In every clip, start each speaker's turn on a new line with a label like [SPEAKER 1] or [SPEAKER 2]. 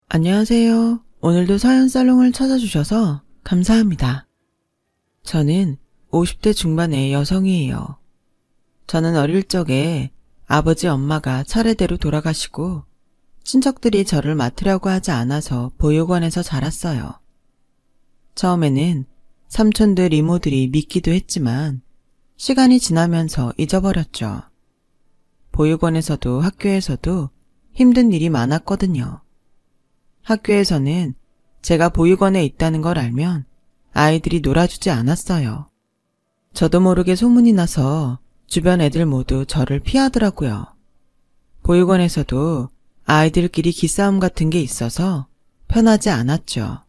[SPEAKER 1] 안녕하세요. 오늘도 서연살롱을 찾아주셔서 감사합니다. 저는 50대 중반의 여성이에요. 저는 어릴 적에 아버지 엄마가 차례대로 돌아가시고 친척들이 저를 맡으려고 하지 않아서 보육원에서 자랐어요. 처음에는 삼촌들 이모들이 믿기도 했지만 시간이 지나면서 잊어버렸죠. 보육원에서도 학교에서도 힘든 일이 많았거든요. 학교에서는 제가 보육원에 있다는 걸 알면 아이들이 놀아주지 않았어요. 저도 모르게 소문이 나서 주변 애들 모두 저를 피하더라고요. 보육원에서도 아이들끼리 기싸움 같은 게 있어서 편하지 않았죠.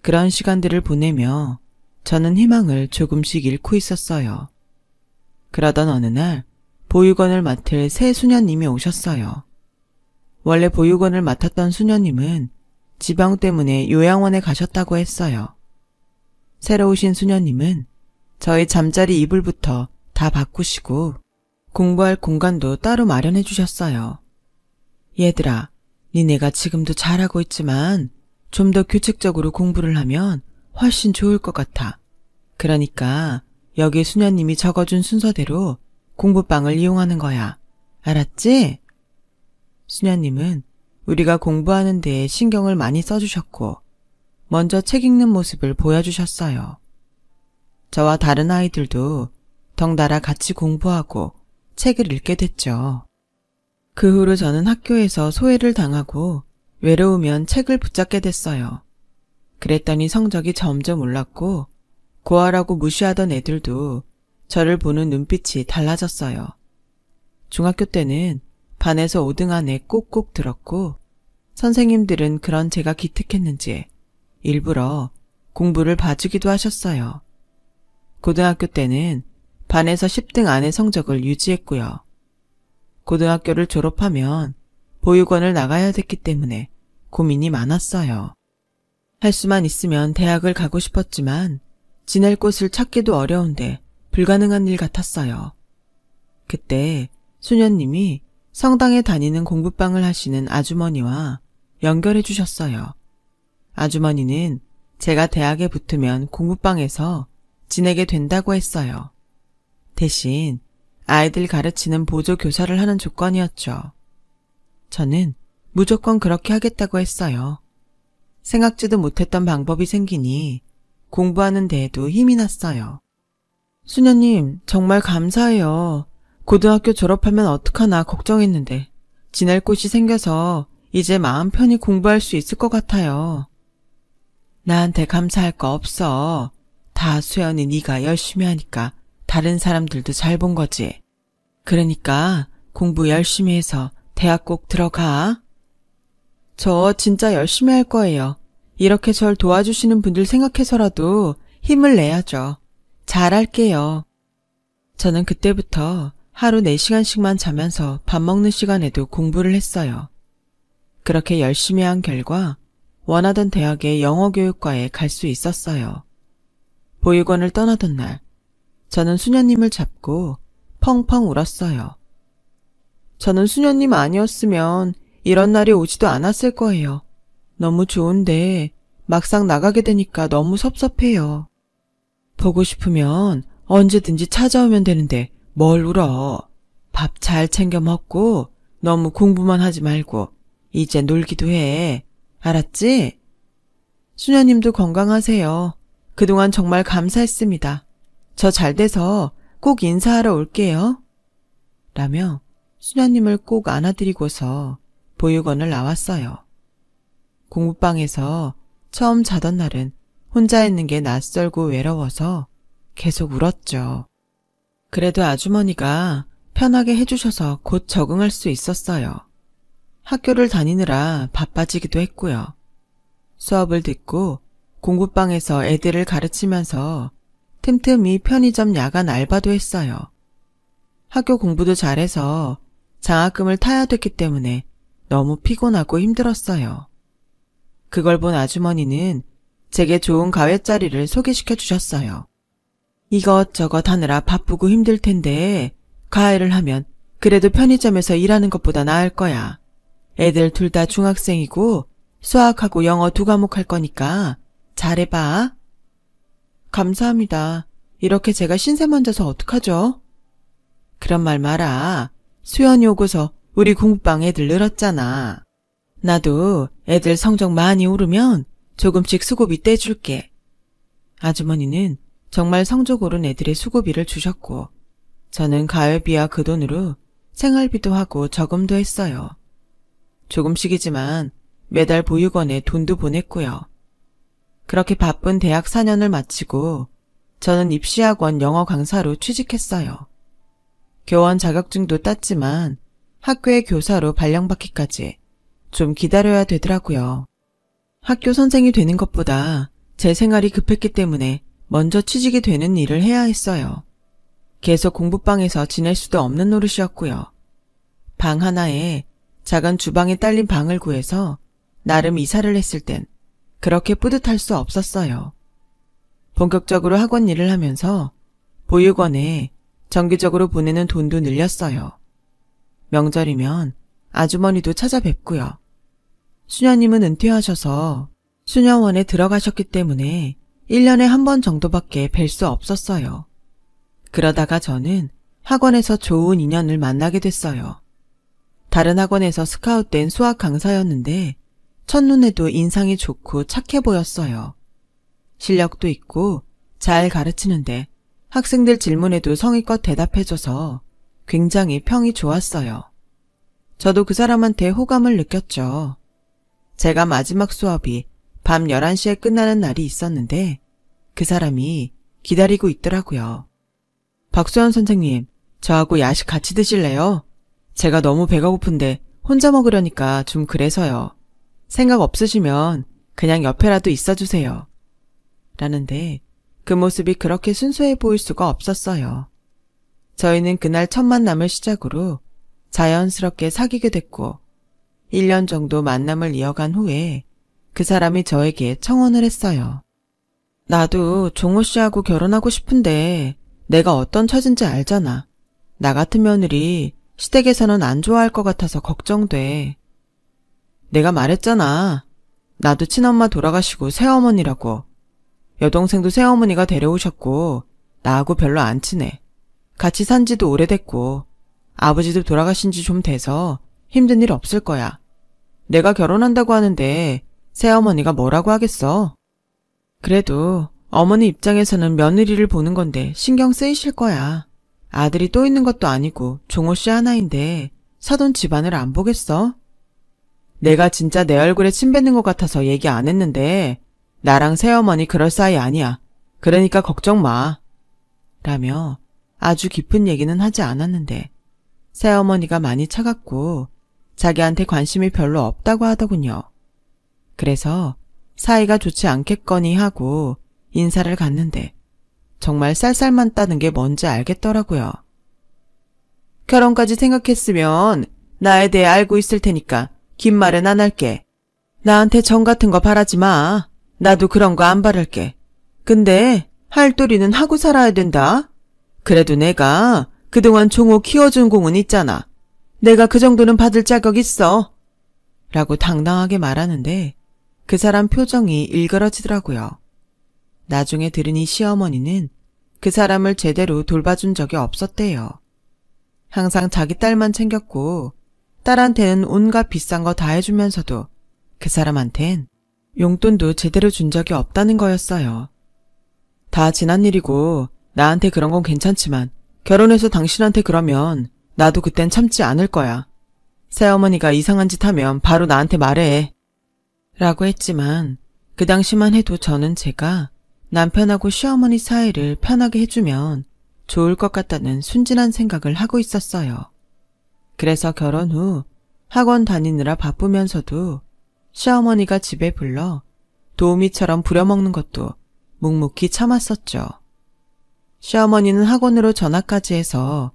[SPEAKER 1] 그런 시간들을 보내며 저는 희망을 조금씩 잃고 있었어요. 그러던 어느 날 보육원을 맡을 새 수녀님이 오셨어요. 원래 보육원을 맡았던 수녀님은 지병 때문에 요양원에 가셨다고 했어요. 새로 오신 수녀님은 저희 잠자리 이불부터 다 바꾸시고 공부할 공간도 따로 마련해 주셨어요. 얘들아, 니네가 지금도 잘하고 있지만 좀 더 규칙적으로 공부를 하면 훨씬 좋을 것 같아. 그러니까 여기 수녀님이 적어준 순서대로 공부방을 이용하는 거야. 알았지? 수녀님은 우리가 공부하는 데에 신경을 많이 써주셨고 먼저 책 읽는 모습을 보여주셨어요. 저와 다른 아이들도 덩달아 같이 공부하고 책을 읽게 됐죠. 그 후로 저는 학교에서 소외를 당하고 외로우면 책을 붙잡게 됐어요. 그랬더니 성적이 점점 올랐고 고아라고 무시하던 애들도 저를 보는 눈빛이 달라졌어요. 중학교 때는 반에서 5등 안에 꼭꼭 들었고 선생님들은 그런 제가 기특했는지 일부러 공부를 봐주기도 하셨어요. 고등학교 때는 반에서 10등 안의 성적을 유지했고요. 고등학교를 졸업하면 보육원을 나가야 됐기 때문에 고민이 많았어요. 할 수만 있으면 대학을 가고 싶었지만 지낼 곳을 찾기도 어려운데 불가능한 일 같았어요. 그때 수녀님이 성당에 다니는 공부방을 하시는 아주머니와 연결해 주셨어요. 아주머니는 제가 대학에 붙으면 공부방에서 지내게 된다고 했어요. 대신 아이들 가르치는 보조교사를 하는 조건이었죠. 저는 무조건 그렇게 하겠다고 했어요. 생각지도 못했던 방법이 생기니 공부하는 데에도 힘이 났어요. 수녀님, 정말 감사해요. 고등학교 졸업하면 어떡하나 걱정했는데 지낼 곳이 생겨서 이제 마음 편히 공부할 수 있을 것 같아요. 나한테 감사할 거 없어. 다 수연이 네가 열심히 하니까 다른 사람들도 잘 본 거지. 그러니까 공부 열심히 해서 대학 꼭 들어가. 저 진짜 열심히 할 거예요. 이렇게 절 도와주시는 분들 생각해서라도 힘을 내야죠. 잘할게요. 저는 그때부터 하루 4시간씩만 자면서 밥 먹는 시간에도 공부를 했어요. 그렇게 열심히 한 결과 원하던 대학의 영어교육과에 갈 수 있었어요. 보육원을 떠나던 날, 저는 수녀님을 잡고 펑펑 울었어요. 저는 수녀님 아니었으면 이런 날이 오지도 않았을 거예요. 너무 좋은데 막상 나가게 되니까 너무 섭섭해요. 보고 싶으면 언제든지 찾아오면 되는데 뭘 울어. 밥 잘 챙겨 먹고 너무 공부만 하지 말고 이제 놀기도 해. 알았지? 수녀님도 건강하세요. 그동안 정말 감사했습니다. 저 잘 돼서 꼭 인사하러 올게요. 라며 수녀님을 꼭 안아드리고서 보육원을 나왔어요. 공부방에서 처음 자던 날은 혼자 있는 게 낯설고 외로워서 계속 울었죠. 그래도 아주머니가 편하게 해주셔서 곧 적응할 수 있었어요. 학교를 다니느라 바빠지기도 했고요. 수업을 듣고 공부방에서 애들을 가르치면서 틈틈이 편의점 야간 알바도 했어요. 학교 공부도 잘해서 장학금을 타야 됐기 때문에 너무 피곤하고 힘들었어요. 그걸 본 아주머니는 제게 좋은 가외자리를 소개시켜 주셨어요. 이것저것 하느라 바쁘고 힘들 텐데 가외를 하면 그래도 편의점에서 일하는 것보다 나을 거야. 애들 둘 다 중학생이고 수학하고 영어 2과목 할 거니까 잘해봐. 감사합니다. 이렇게 제가 신세만 져서 어떡하죠? 그런 말 마라. 수연이 오고서 우리 공부방 애들 늘었잖아. 나도 애들 성적 많이 오르면 조금씩 수고비 떼줄게. 아주머니는 정말 성적 오른 애들의 수고비를 주셨고 저는 가회비와 그 돈으로 생활비도 하고 저금도 했어요. 조금씩이지만 매달 보육원에 돈도 보냈고요. 그렇게 바쁜 대학 4년을 마치고 저는 입시학원 영어 강사로 취직했어요. 교원 자격증도 땄지만 학교의 교사로 발령받기까지 좀 기다려야 되더라고요. 학교 선생이 되는 것보다 제 생활이 급했기 때문에 먼저 취직이 되는 일을 해야 했어요. 계속 공부방에서 지낼 수도 없는 노릇이었고요. 방 하나에 작은 주방에 딸린 방을 구해서 나름 이사를 했을 땐 그렇게 뿌듯할 수 없었어요. 본격적으로 학원 일을 하면서 보육원에 정기적으로 보내는 돈도 늘렸어요. 명절이면 아주머니도 찾아뵙고요. 수녀님은 은퇴하셔서 수녀원에 들어가셨기 때문에 1년에 한 번 정도밖에 뵐 수 없었어요. 그러다가 저는 학원에서 좋은 인연을 만나게 됐어요. 다른 학원에서 스카웃된 수학 강사였는데 첫눈에도 인상이 좋고 착해 보였어요. 실력도 있고 잘 가르치는데 학생들 질문에도 성의껏 대답해줘서 굉장히 평이 좋았어요. 저도 그 사람한테 호감을 느꼈죠. 제가 마지막 수업이 밤 11시에 끝나는 날이 있었는데 그 사람이 기다리고 있더라고요. 박수현 선생님, 저하고 야식 같이 드실래요? 제가 너무 배가 고픈데 혼자 먹으려니까 좀 그래서요. 생각 없으시면 그냥 옆에라도 있어주세요. 라는데 그 모습이 그렇게 순수해 보일 수가 없었어요. 저희는 그날 첫 만남을 시작으로 자연스럽게 사귀게 됐고 1년 정도 만남을 이어간 후에 그 사람이 저에게 청혼을 했어요. 나도 종호 씨하고 결혼하고 싶은데 내가 어떤 처진지 알잖아. 나 같은 며느리 시댁에서는 안 좋아할 것 같아서 걱정돼. 내가 말했잖아. 나도 친엄마 돌아가시고 새어머니라고. 여동생도 새어머니가 데려오셨고 나하고 별로 안 친해. 같이 산 지도 오래됐고 아버지도 돌아가신 지 좀 돼서 힘든 일 없을 거야. 내가 결혼한다고 하는데 새어머니가 뭐라고 하겠어? 그래도 어머니 입장에서는 며느리를 보는 건데 신경 쓰이실 거야. 아들이 또 있는 것도 아니고 종호 씨 하나인데 사돈 집안을 안 보겠어? 내가 진짜 내 얼굴에 침 뱉는 것 같아서 얘기 안 했는데 나랑 새어머니 그럴 사이 아니야. 그러니까 걱정 마. 라며 아주 깊은 얘기는 하지 않았는데 새어머니가 많이 차갑고 자기한테 관심이 별로 없다고 하더군요. 그래서 사이가 좋지 않겠거니 하고 인사를 갔는데 정말 쌀쌀만 따는 게 뭔지 알겠더라고요. 결혼까지 생각했으면 나에 대해 알고 있을 테니까 긴 말은 안 할게. 나한테 정 같은 거 바라지 마. 나도 그런 거 안 바랄게. 근데 할 도리는 하고 살아야 된다. 그래도 내가 그동안 종호 키워준 공은 있잖아. 내가 그 정도는 받을 자격 있어. 라고 당당하게 말하는데 그 사람 표정이 일그러지더라고요. 나중에 들으니 시어머니는 그 사람을 제대로 돌봐준 적이 없었대요. 항상 자기 딸만 챙겼고 딸한테는 온갖 비싼 거 다 해주면서도 그 사람한텐 용돈도 제대로 준 적이 없다는 거였어요. 다 지난 일이고 나한테 그런 건 괜찮지만 결혼해서 당신한테 그러면 나도 그땐 참지 않을 거야. 새어머니가 이상한 짓 하면 바로 나한테 말해. 라고 했지만 그 당시만 해도 저는 제가 남편하고 시어머니 사이를 편하게 해주면 좋을 것 같다는 순진한 생각을 하고 있었어요. 그래서 결혼 후 학원 다니느라 바쁘면서도 시어머니가 집에 불러 도우미처럼 부려먹는 것도 묵묵히 참았었죠. 시어머니는 학원으로 전화까지 해서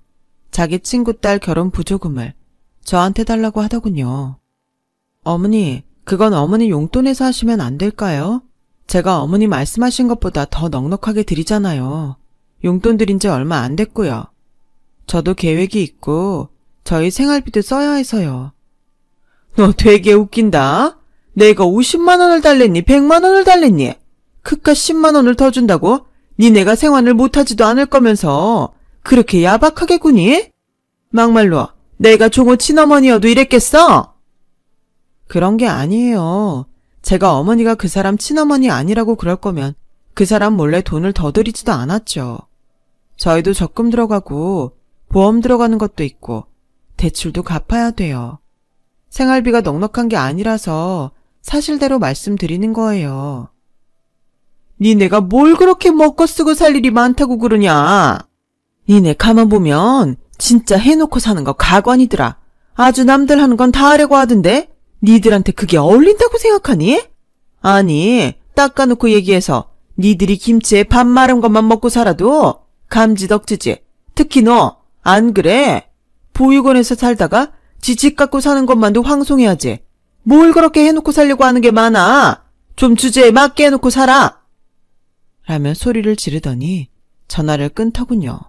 [SPEAKER 1] 자기 친구 딸 결혼 부조금을 저한테 달라고 하더군요. 어머니, 그건 어머니 용돈에서 하시면 안 될까요? 제가 어머니 말씀하신 것보다 더 넉넉하게 드리잖아요. 용돈 드린 지 얼마 안 됐고요. 저도 계획이 있고 저희 생활비도 써야 해서요. 너 되게 웃긴다. 내가 50만 원을 달랬니? 100만 원을 달랬니? 그깟 10만 원을 더 준다고? 니네가 생활을 못하지도 않을 거면서 그렇게 야박하게 구니? 막말로 내가 종호 친어머니여도 이랬겠어? 그런 게 아니에요. 제가 어머니가 그 사람 친어머니 아니라고 그럴 거면 그 사람 몰래 돈을 더 드리지도 않았죠. 저희도 적금 들어가고 보험 들어가는 것도 있고 대출도 갚아야 돼요. 생활비가 넉넉한 게 아니라서 사실대로 말씀드리는 거예요. 니네가 뭘 그렇게 먹고 쓰고 살 일이 많다고 그러냐? 니네 가만 보면 진짜 해놓고 사는 거 가관이더라. 아주 남들 하는 건 다 하려고 하던데 니들한테 그게 어울린다고 생각하니? 아니 닦아놓고 얘기해서 니들이 김치에 밥 마른 것만 먹고 살아도 감지덕지지. 특히 너 안 그래? 보육원에서 살다가 지 집 갖고 사는 것만도 황송해야지. 뭘 그렇게 해놓고 살려고 하는 게 많아? 좀 주제에 맞게 해놓고 살아. 라며 소리를 지르더니 전화를 끊더군요.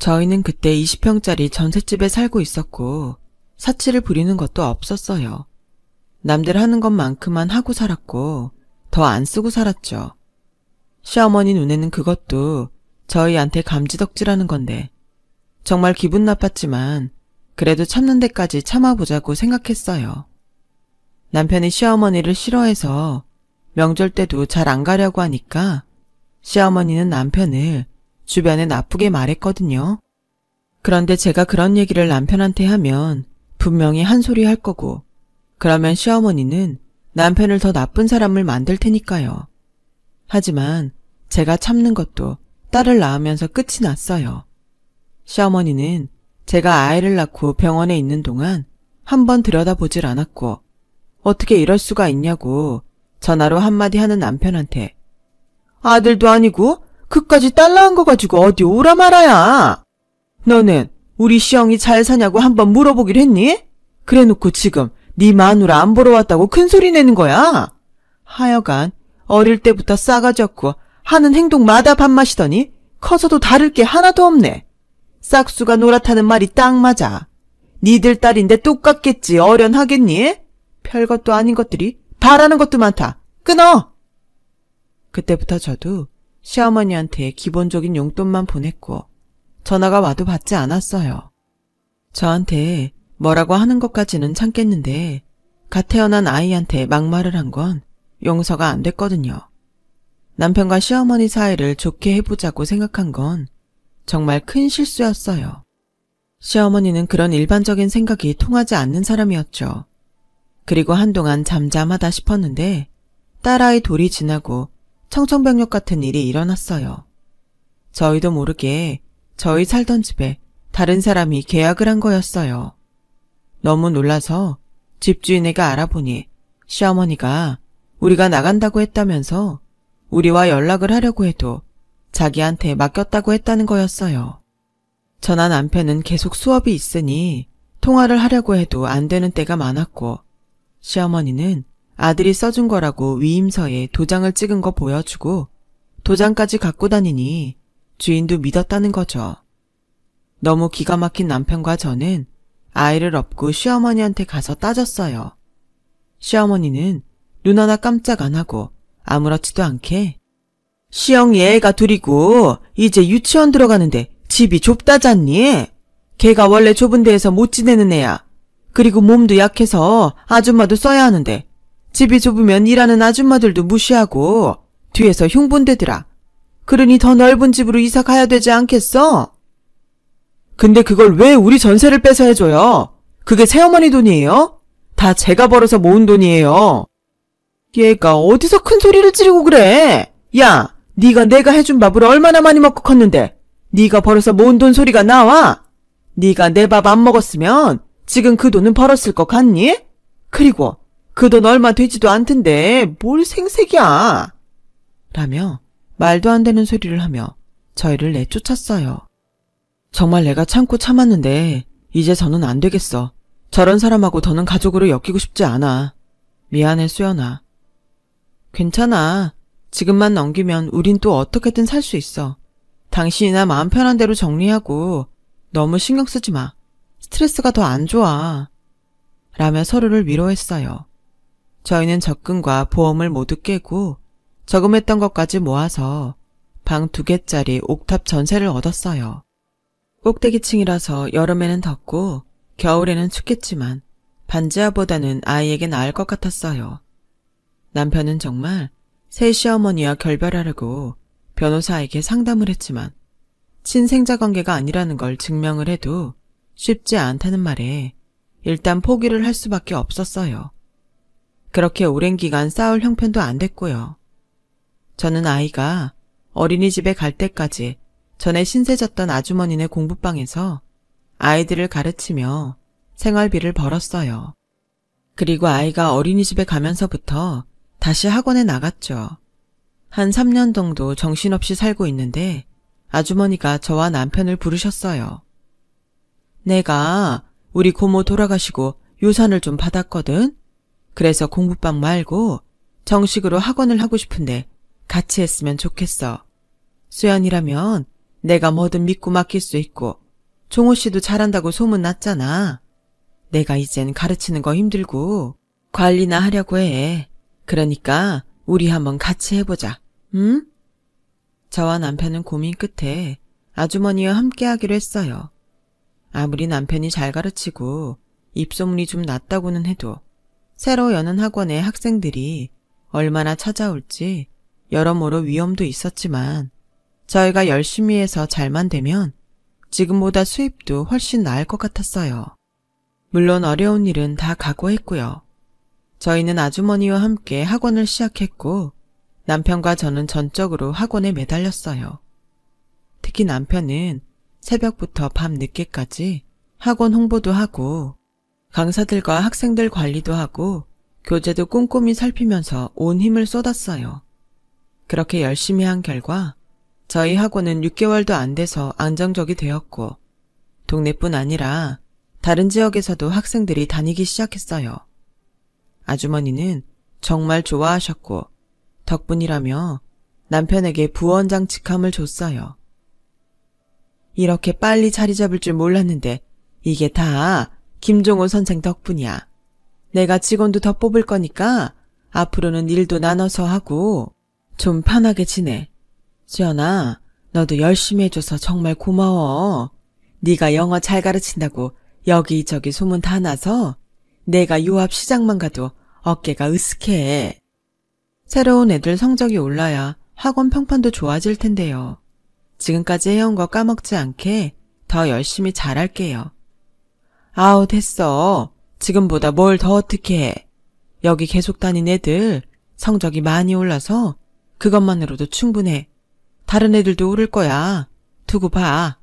[SPEAKER 1] 저희는 그때 20평짜리 전셋집에 살고 있었고 사치를 부리는 것도 없었어요. 남들 하는 것만큼만 하고 살았고 더 안 쓰고 살았죠. 시어머니 눈에는 그것도 저희한테 감지덕지라는 건데 정말 기분 나빴지만 그래도 참는 데까지 참아보자고 생각했어요. 남편이 시어머니를 싫어해서 명절 때도 잘 안 가려고 하니까 시어머니는 남편을 주변에 나쁘게 말했거든요. 그런데 제가 그런 얘기를 남편한테 하면 분명히 한 소리 할 거고 그러면 시어머니는 남편을 더 나쁜 사람을 만들 테니까요. 하지만 제가 참는 것도 딸을 낳으면서 끝이 났어요. 시어머니는 제가 아이를 낳고 병원에 있는 동안 한 번 들여다보질 않았고 어떻게 이럴 수가 있냐고 전화로 한마디 하는 남편한테 아들도 아니고 그까지 딸 낳은 거 가지고 어디 오라 말아야. 너는 우리 시영이 잘 사냐고 한번 물어보길 했니? 그래놓고 지금 네 마누라 안 보러 왔다고 큰소리 내는 거야. 하여간 어릴 때부터 싸가지 없고 하는 행동마다 밥맛이더니 커서도 다를 게 하나도 없네. 싹수가 노랗다는 말이 딱 맞아. 니들 딸인데 똑같겠지 어련하겠니? 별것도 아닌 것들이 바라는 것도 많다. 끊어! 그때부터 저도 시어머니한테 기본적인 용돈만 보냈고 전화가 와도 받지 않았어요. 저한테 뭐라고 하는 것까지는 참겠는데 갓 태어난 아이한테 막말을 한 건 용서가 안 됐거든요. 남편과 시어머니 사이를 좋게 해보자고 생각한 건 정말 큰 실수였어요. 시어머니는 그런 일반적인 생각이 통하지 않는 사람이었죠. 그리고 한동안 잠잠하다 싶었는데 딸아이 돌이 지나고 청천벽력 같은 일이 일어났어요. 저희도 모르게 저희 살던 집에 다른 사람이 계약을 한 거였어요. 너무 놀라서 집주인에게 알아보니 시어머니가 우리가 나간다고 했다면서 우리와 연락을 하려고 해도 자기한테 맡겼다고 했다는 거였어요. 저나 남편은 계속 수업이 있으니 통화를 하려고 해도 안 되는 때가 많았고 시어머니는 아들이 써준 거라고 위임서에 도장을 찍은 거 보여주고 도장까지 갖고 다니니 주인도 믿었다는 거죠. 너무 기가 막힌 남편과 저는 아이를 업고 시어머니한테 가서 따졌어요. 시어머니는 눈 하나 깜짝 안 하고 아무렇지도 않게 시영이 애가 둘이고 이제 유치원 들어가는데 집이 좁다잖니? 걔가 원래 좁은 데에서 못 지내는 애야. 그리고 몸도 약해서 아줌마도 써야 하는데 집이 좁으면 일하는 아줌마들도 무시하고 뒤에서 흉분대더라. 그러니 더 넓은 집으로 이사 가야 되지 않겠어? 근데 그걸 왜 우리 전세를 빼서 해줘요? 그게 새어머니 돈이에요? 다 제가 벌어서 모은 돈이에요. 얘가 어디서 큰 소리를 지르고 그래? 야, 네가 내가 해준 밥을 얼마나 많이 먹고 컸는데 네가 벌어서 모은 돈 소리가 나와? 네가 내 밥 안 먹었으면 지금 그 돈은 벌었을 것 같니? 그리고 그 돈 얼마 되지도 않던데 뭘 생색이야? 라며 말도 안 되는 소리를 하며 저희를 내쫓았어요. 정말 내가 참고 참았는데 이제 저는 안 되겠어. 저런 사람하고 더는 가족으로 엮이고 싶지 않아. 미안해 수연아. 괜찮아. 지금만 넘기면 우린 또 어떻게든 살 수 있어. 당신이나 마음 편한 대로 정리하고 너무 신경 쓰지 마. 스트레스가 더 안 좋아. 라며 서로를 위로했어요. 저희는 적금과 보험을 모두 깨고 저금했던 것까지 모아서 방 2개짜리 옥탑 전세를 얻었어요. 꼭대기층이라서 여름에는 덥고 겨울에는 춥겠지만 반지하보다는 아이에게 나을 것 같았어요. 남편은 정말 새 시어머니와 결별하려고 변호사에게 상담을 했지만 친생자 관계가 아니라는 걸 증명을 해도 쉽지 않다는 말에 일단 포기를 할 수밖에 없었어요. 그렇게 오랜 기간 싸울 형편도 안 됐고요. 저는 아이가 어린이집에 갈 때까지 전에 신세 졌던 아주머니네 공부방에서 아이들을 가르치며 생활비를 벌었어요. 그리고 아이가 어린이집에 가면서부터 다시 학원에 나갔죠. 한 3년 정도 정신없이 살고 있는데 아주머니가 저와 남편을 부르셨어요. 내가 우리 고모 돌아가시고 유산을 좀 받았거든. 그래서 공부방 말고 정식으로 학원을 하고 싶은데 같이 했으면 좋겠어. 수연이라면 내가 뭐든 믿고 맡길 수 있고 종호 씨도 잘한다고 소문났잖아. 내가 이젠 가르치는 거 힘들고 관리나 하려고 해. 그러니까 우리 한번 같이 해보자. 응? 저와 남편은 고민 끝에 아주머니와 함께 하기로 했어요. 아무리 남편이 잘 가르치고 입소문이 좀 났다고는 해도 새로 여는 학원의 학생들이 얼마나 찾아올지 여러모로 위험도 있었지만 저희가 열심히 해서 잘만 되면 지금보다 수입도 훨씬 나을 것 같았어요. 물론 어려운 일은 다 각오했고요. 저희는 아주머니와 함께 학원을 시작했고 남편과 저는 전적으로 학원에 매달렸어요. 특히 남편은 새벽부터 밤 늦게까지 학원 홍보도 하고 강사들과 학생들 관리도 하고 교재도 꼼꼼히 살피면서 온 힘을 쏟았어요. 그렇게 열심히 한 결과 저희 학원은 6개월도 안 돼서 안정적이 되었고 동네뿐 아니라 다른 지역에서도 학생들이 다니기 시작했어요. 아주머니는 정말 좋아하셨고 덕분이라며 남편에게 부원장 직함을 줬어요. 이렇게 빨리 자리 잡을 줄 몰랐는데 이게 다 김종호 선생 덕분이야. 내가 직원도 더 뽑을 거니까 앞으로는 일도 나눠서 하고 좀 편하게 지내. 수연아, 너도 열심히 해줘서 정말 고마워. 네가 영어 잘 가르친다고 여기저기 소문 다 나서 내가 유압 시장만 가도 어깨가 으쓱해. 새로운 애들 성적이 올라야 학원 평판도 좋아질 텐데요. 지금까지 해온 거 까먹지 않게 더 열심히 잘할게요. 아우 됐어. 지금보다 뭘 더 어떻게 해. 여기 계속 다닌 애들 성적이 많이 올라서 그것만으로도 충분해. 다른 애들도 오를 거야. 두고 봐.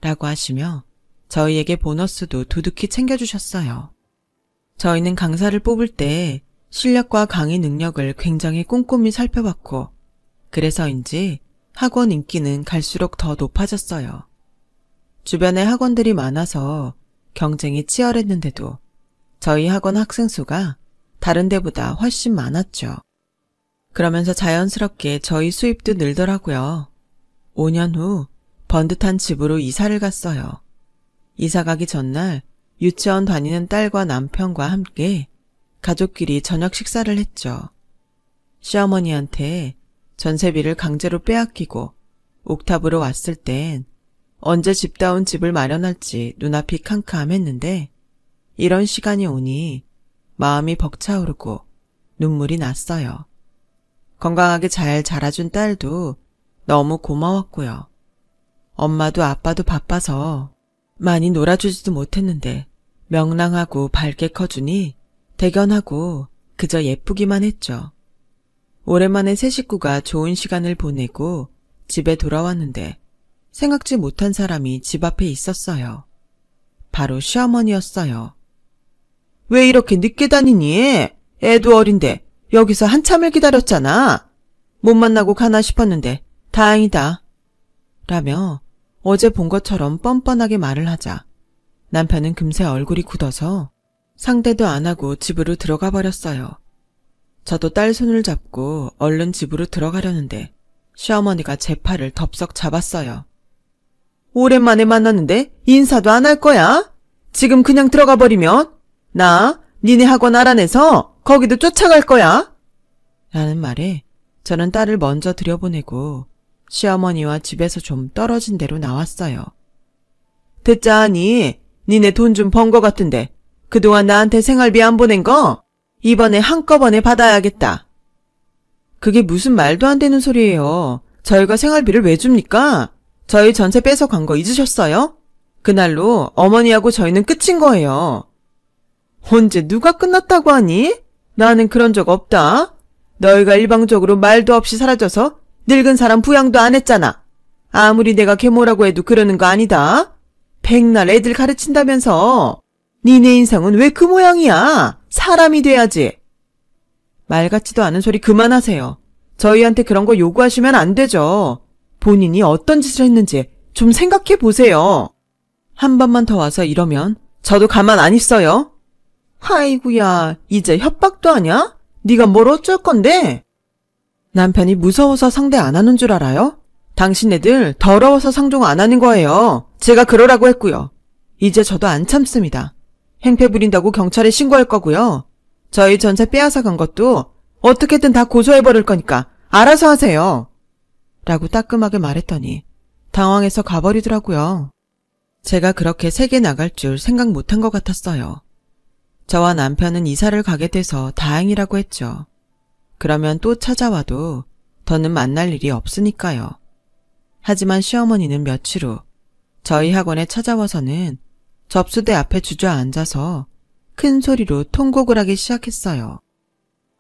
[SPEAKER 1] 라고 하시며 저희에게 보너스도 두둑히 챙겨주셨어요. 저희는 강사를 뽑을 때 실력과 강의 능력을 굉장히 꼼꼼히 살펴봤고 그래서인지 학원 인기는 갈수록 더 높아졌어요. 주변에 학원들이 많아서 경쟁이 치열했는데도 저희 학원 학생 수가 다른 데보다 훨씬 많았죠. 그러면서 자연스럽게 저희 수입도 늘더라고요. 5년 후 번듯한 집으로 이사를 갔어요. 이사 가기 전날 유치원 다니는 딸과 남편과 함께 가족끼리 저녁 식사를 했죠. 시어머니한테 전세비를 강제로 빼앗기고 옥탑으로 왔을 땐 언제 집다운 집을 마련할지 눈앞이 캄캄했는데 이런 시간이 오니 마음이 벅차오르고 눈물이 났어요. 건강하게 잘 자라준 딸도 너무 고마웠고요. 엄마도 아빠도 바빠서 많이 놀아주지도 못했는데 명랑하고 밝게 커주니 대견하고 그저 예쁘기만 했죠. 오랜만에 새 식구가 좋은 시간을 보내고 집에 돌아왔는데 생각지 못한 사람이 집 앞에 있었어요. 바로 시어머니였어요. 왜 이렇게 늦게 다니니? 애도 어린데 여기서 한참을 기다렸잖아. 못 만나고 가나 싶었는데 다행이다. 라며 어제 본 것처럼 뻔뻔하게 말을 하자 남편은 금세 얼굴이 굳어서 상대도 안 하고 집으로 들어가 버렸어요. 저도 딸 손을 잡고 얼른 집으로 들어가려는데 시어머니가 제 팔을 덥석 잡았어요. 오랜만에 만났는데 인사도 안 할 거야? 지금 그냥 들어가 버리면 나 니네 학원 알아내서 거기도 쫓아갈 거야? 라는 말에 저는 딸을 먼저 들여보내고 시어머니와 집에서 좀 떨어진 데로 나왔어요. 듣자하니 니네 돈 좀 번 거 같은데 그동안 나한테 생활비 안 보낸 거 이번에 한꺼번에 받아야겠다. 그게 무슨 말도 안 되는 소리예요. 저희가 생활비를 왜 줍니까? 저희 전세 뺏어간 거 잊으셨어요? 그날로 어머니하고 저희는 끝인 거예요. 언제 누가 끝났다고 하니? 나는 그런 적 없다. 너희가 일방적으로 말도 없이 사라져서 늙은 사람 부양도 안 했잖아. 아무리 내가 계모라고 해도 그러는 거 아니다. 백날 애들 가르친다면서. 니네 인상은 왜 그 모양이야? 사람이 돼야지. 말 같지도 않은 소리 그만하세요. 저희한테 그런 거 요구하시면 안 되죠. 본인이 어떤 짓을 했는지 좀 생각해 보세요. 한 번만 더 와서 이러면 저도 가만 안 있어요. 아이고야, 이제 협박도 하냐? 네가 뭘 어쩔 건데? 남편이 무서워서 상대 안 하는 줄 알아요? 당신네들 더러워서 상종 안 하는 거예요. 제가 그러라고 했고요. 이제 저도 안 참습니다. 행패 부린다고 경찰에 신고할 거고요. 저희 전세 빼앗아 간 것도 어떻게든 다 고소해버릴 거니까 알아서 하세요. 라고 따끔하게 말했더니 당황해서 가버리더라고요. 제가 그렇게 세게 나갈 줄 생각 못한 것 같았어요. 저와 남편은 이사를 가게 돼서 다행이라고 했죠. 그러면 또 찾아와도 더는 만날 일이 없으니까요. 하지만 시어머니는 며칠 후 저희 학원에 찾아와서는 접수대 앞에 주저앉아서 큰 소리로 통곡을 하기 시작했어요.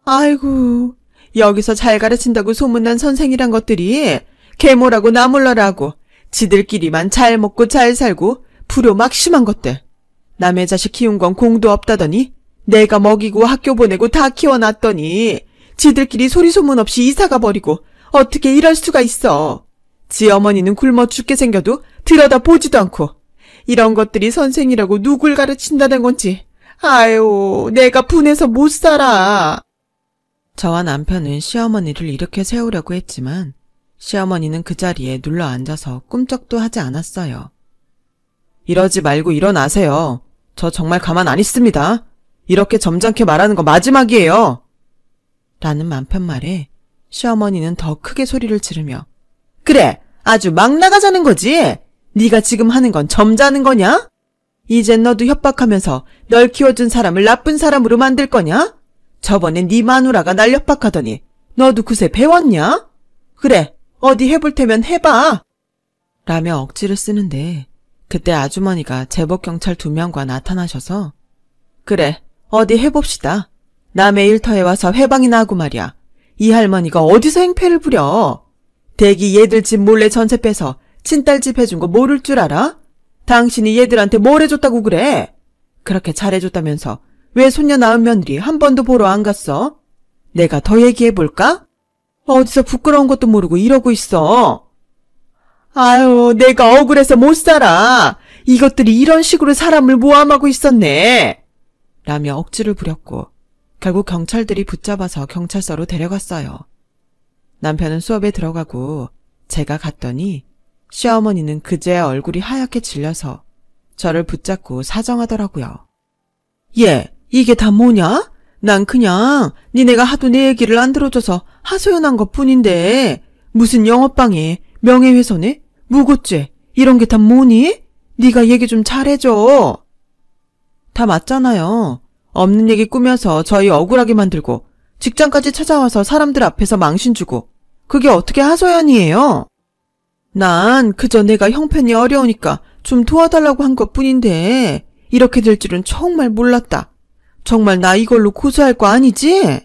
[SPEAKER 1] 아이고, 여기서 잘 가르친다고 소문난 선생이란 것들이 계모라고 나몰라라고 지들끼리만 잘 먹고 잘 살고 불효 막심한 것들. 남의 자식 키운 건 공도 없다더니 내가 먹이고 학교 보내고 다 키워놨더니 지들끼리 소리소문 없이 이사가 버리고 어떻게 이럴 수가 있어. 지 어머니는 굶어 죽게 생겨도 들여다보지도 않고 이런 것들이 선생이라고 누굴 가르친다는 건지 아유 내가 분해서 못 살아. 저와 남편은 시어머니를 일으켜 세우려고 했지만 시어머니는 그 자리에 눌러 앉아서 꿈쩍도 하지 않았어요. 이러지 말고 일어나세요. 저 정말 가만 안 있습니다. 이렇게 점잖게 말하는 거 마지막이에요. 라는 남편 말에 시어머니는 더 크게 소리를 지르며 그래, 아주 막 나가자는 거지? 네가 지금 하는 건 점잖은 거냐? 이젠 너도 협박하면서 널 키워준 사람을 나쁜 사람으로 만들 거냐? 저번에 네 마누라가 날 협박하더니 너도 그새 배웠냐? 그래, 어디 해볼 테면 해봐. 라며 억지를 쓰는데 그때 아주머니가 제복경찰 2명과 나타나셔서 그래, 어디 해봅시다. 남의 일터에 와서 회방이나 하고 말이야. 이 할머니가 어디서 행패를 부려? 대기 얘들 집 몰래 전세 빼서 친딸 집 해준 거 모를 줄 알아? 당신이 얘들한테 뭘 해줬다고 그래? 그렇게 잘해줬다면서 왜 손녀 낳은 며느리 한 번도 보러 안 갔어? 내가 더 얘기해볼까? 어디서 부끄러운 것도 모르고 이러고 있어. 아유, 내가 억울해서 못 살아. 이것들이 이런 식으로 사람을 모함하고 있었네. 라며 억지를 부렸고 결국 경찰들이 붙잡아서 경찰서로 데려갔어요. 남편은 수업에 들어가고 제가 갔더니 시어머니는 그제야 얼굴이 하얗게 질려서 저를 붙잡고 사정하더라고요. 얘, 이게 다 뭐냐? 난 그냥 니네가 하도 내 얘기를 안 들어줘서 하소연한 것뿐인데 무슨 영업방해, 명예훼손에, 무고죄 이런 게 다 뭐니? 네가 얘기 좀 잘해줘. 다 맞잖아요. 없는 얘기 꾸며서 저희 억울하게 만들고 직장까지 찾아와서 사람들 앞에서 망신 주고 그게 어떻게 하소연이에요? 난 그저 내가 형편이 어려우니까 좀 도와달라고 한 것뿐인데 이렇게 될 줄은 정말 몰랐다. 정말 나 이걸로 고소할 거 아니지?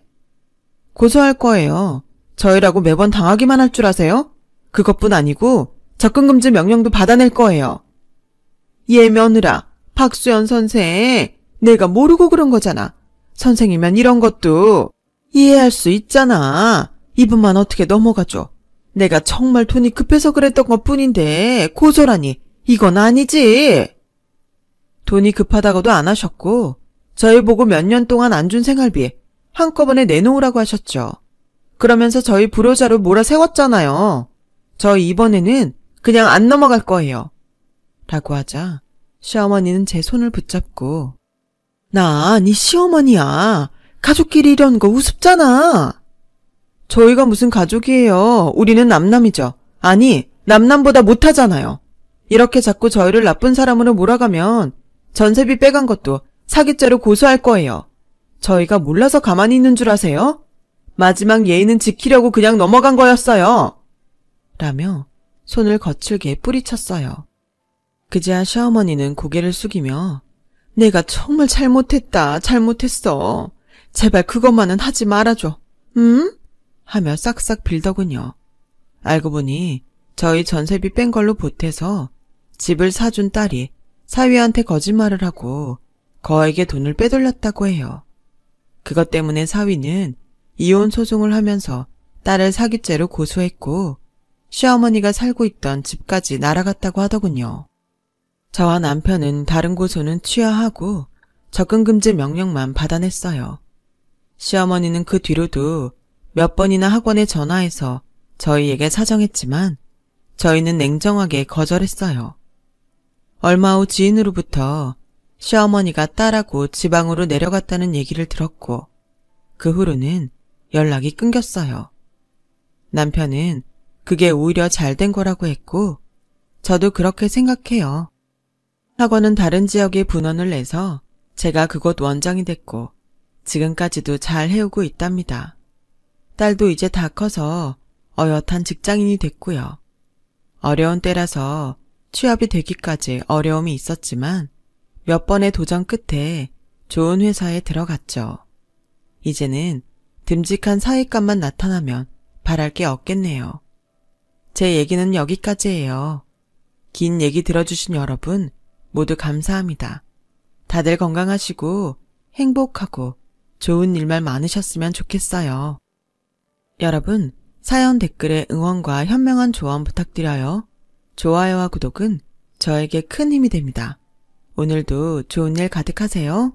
[SPEAKER 1] 고소할 거예요. 저희라고 매번 당하기만 할 줄 아세요? 그것뿐 아니고 접근금지 명령도 받아낼 거예요. 얘 며느라, 박수연 선생, 내가 모르고 그런 거잖아. 선생이면 이런 것도 이해할 수 있잖아. 이분만 어떻게 넘어가죠. 내가 정말 돈이 급해서 그랬던 것뿐인데 고소라니 이건 아니지. 돈이 급하다고도 안 하셨고 저희 보고 몇 년 동안 안 준 생활비 한꺼번에 내놓으라고 하셨죠. 그러면서 저희 불효자로 몰아세웠잖아요. 저희 이번에는 그냥 안 넘어갈 거예요. 라고 하자 시어머니는 제 손을 붙잡고 나 네 시어머니야. 가족끼리 이러는 거 우습잖아. 저희가 무슨 가족이에요. 우리는 남남이죠. 아니, 남남보다 못하잖아요. 이렇게 자꾸 저희를 나쁜 사람으로 몰아가면 전세비 빼간 것도 사기죄로 고소할 거예요. 저희가 몰라서 가만히 있는 줄 아세요? 마지막 예의는 지키려고 그냥 넘어간 거였어요. 라며 손을 거칠게 뿌리쳤어요. 그제야 시어머니는 고개를 숙이며 내가 정말 잘못했어. 제발 그것만은 하지 말아줘. 하며 싹싹 빌더군요. 알고 보니 저희 전세비 뺀 걸로 보태서 집을 사준 딸이 사위한테 거짓말을 하고 거에게 돈을 빼돌렸다고 해요. 그것 때문에 사위는 이혼 소송을 하면서 딸을 사기죄로 고소했고 시어머니가 살고 있던 집까지 날아갔다고 하더군요. 저와 남편은 다른 고소는 취하하고 접근금지 명령만 받아냈어요. 시어머니는 그 뒤로도 몇 번이나 학원에 전화해서 저희에게 사정했지만 저희는 냉정하게 거절했어요. 얼마 후 지인으로부터 시어머니가 딸하고 지방으로 내려갔다는 얘기를 들었고 그 후로는 연락이 끊겼어요. 남편은 그게 오히려 잘된 거라고 했고 저도 그렇게 생각해요. 학원은 다른 지역에 분원을 내서 제가 그곳 원장이 됐고 지금까지도 잘 해오고 있답니다. 딸도 이제 다 커서 어엿한 직장인이 됐고요. 어려운 때라서 취업이 되기까지 어려움이 있었지만 몇 번의 도전 끝에 좋은 회사에 들어갔죠. 이제는 듬직한 사위감만 나타나면 바랄 게 없겠네요. 제 얘기는 여기까지예요. 긴 얘기 들어주신 여러분 모두 감사합니다. 다들 건강하시고 행복하고 좋은 일만 많으셨으면 좋겠어요. 여러분, 사연 댓글에 응원과 현명한 조언 부탁드려요. 좋아요와 구독은 저에게 큰 힘이 됩니다. 오늘도 좋은 일 가득하세요.